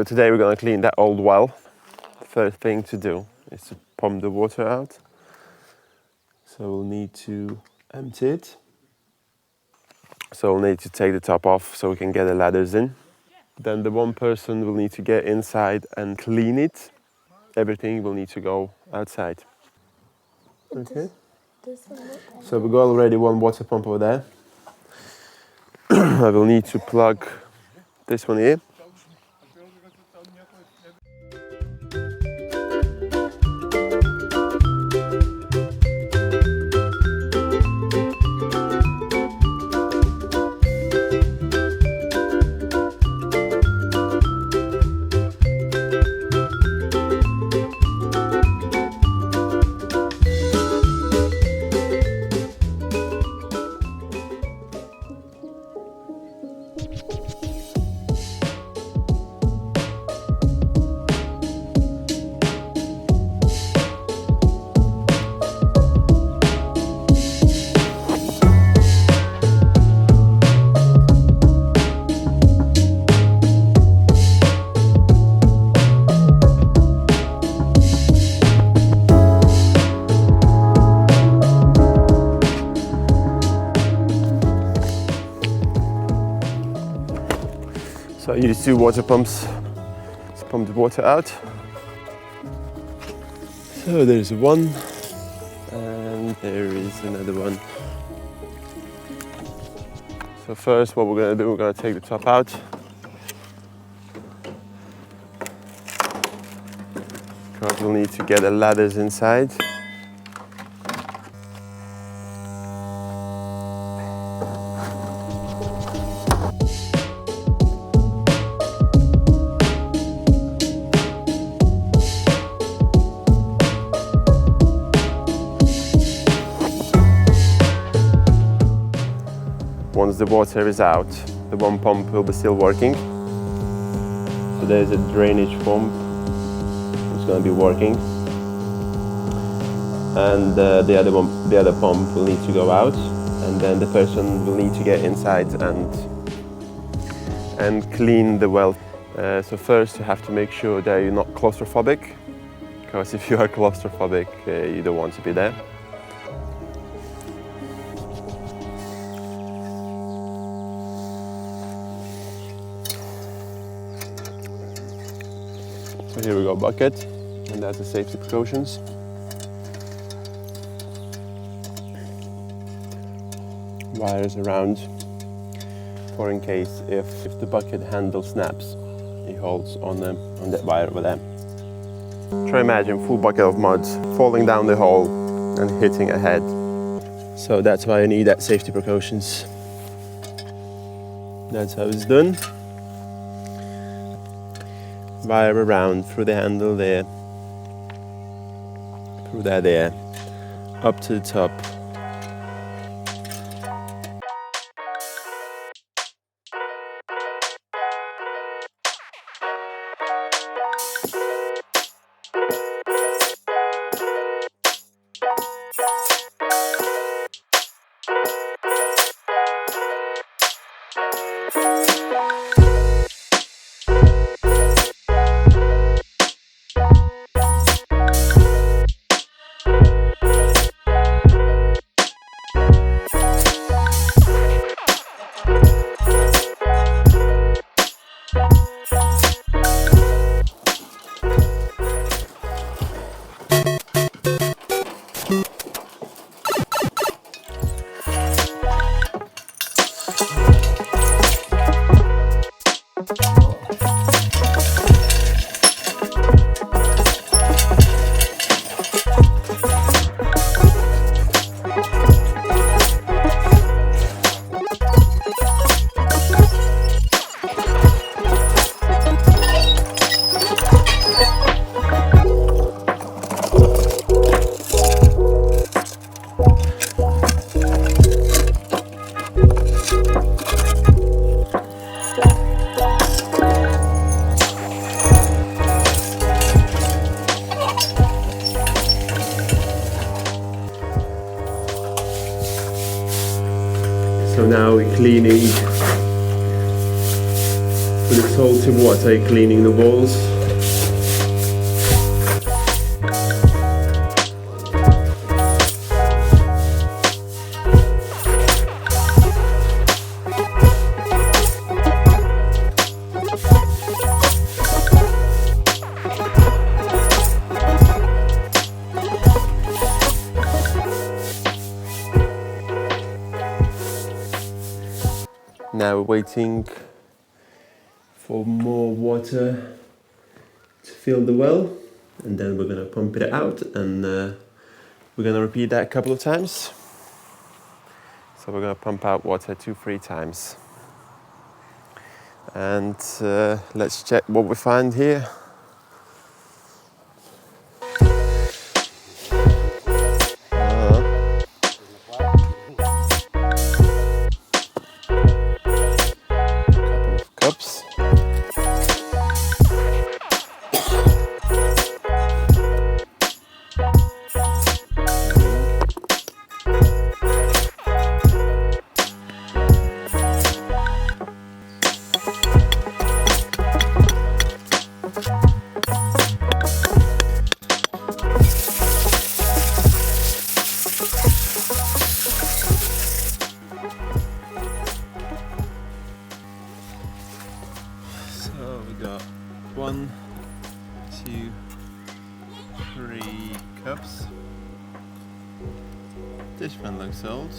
So today we're going to clean that old well. First thing to do is to pump the water out. So we'll need to empty it. So we'll need to take the top off so we can get the ladders in. Then the one person will need to get inside and clean it. Everything will need to go outside. Okay. So we've got already one water pump over there. I will need to plug this one here. So I use 2 water pumps to pump the water out. So there's one, and there is another one. So first what we're going to do, we're going to take the top out. Because we'll need to get the ladders inside. Once the water is out, the one pump will be still working. So there's a drainage pump it's going to be working, and the other pump will need to go out, and then the person will need to get inside and clean the well. So first you have to make sure that you're not claustrophobic, because if you are claustrophobic, you don't want to be there. So here we go, bucket, and that's the safety precautions. Wires around, for in case if the bucket handle snaps, it holds on that wire over there. Try imagine full bucket of mud falling down the hole and hitting a head. So that's why you need that safety precautions. That's how it's done. Wire around through the handle there, through that there, up to the top. So now we're cleaning with the salty water cleaning the walls. Now we're waiting for more water to fill the well, and then we're gonna pump it out, and we're gonna repeat that a couple of times. So we're gonna pump out water 2-3 times. And let's check what we find here. Cups. So we got 1, 2, 3 cups. This one looks old.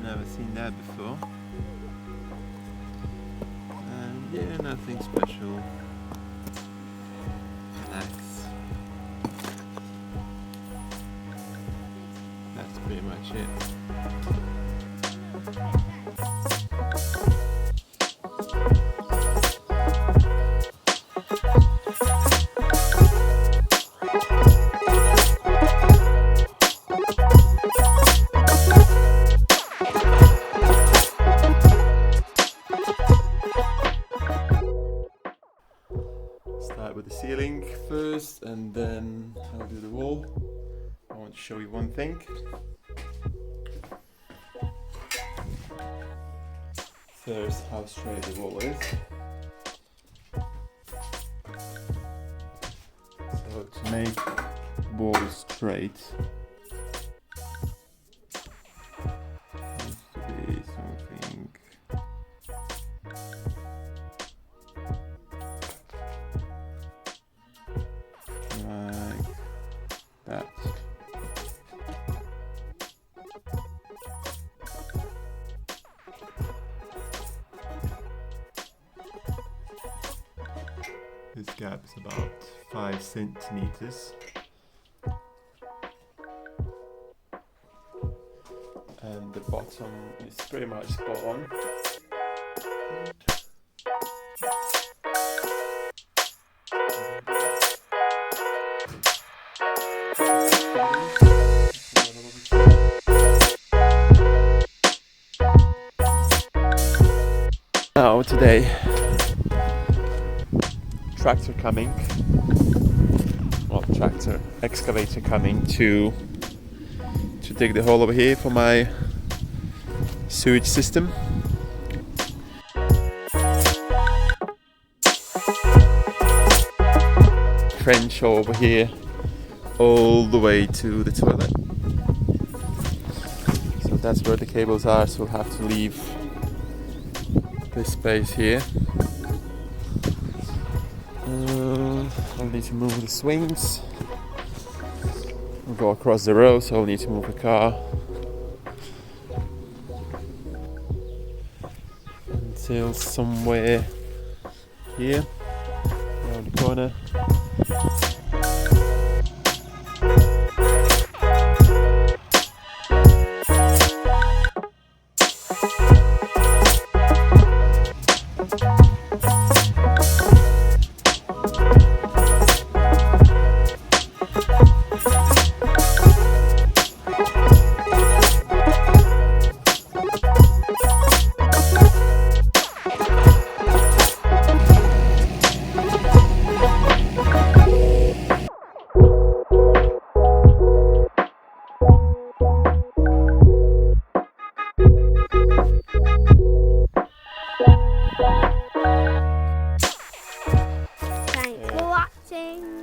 Never seen that before. And yeah, nothing special. Relax. That's pretty much it. Start with the ceiling first, and then I'll do the wall. I want to show you one thing. First, how straight the wall is. So to make wall straight, needs to be something like that. This gap is about 5 centimeters. And the bottom is pretty much spot on. Now today, tractor coming, well, tractor, excavator coming to dig the hole over here for my sewage system. Trench over here all the way to the toilet. So that's where the cables are, so we'll have to leave this space here. I'll need to move the swings. We'll go across the road, so I'll need to move the car until somewhere here, around the corner. watching.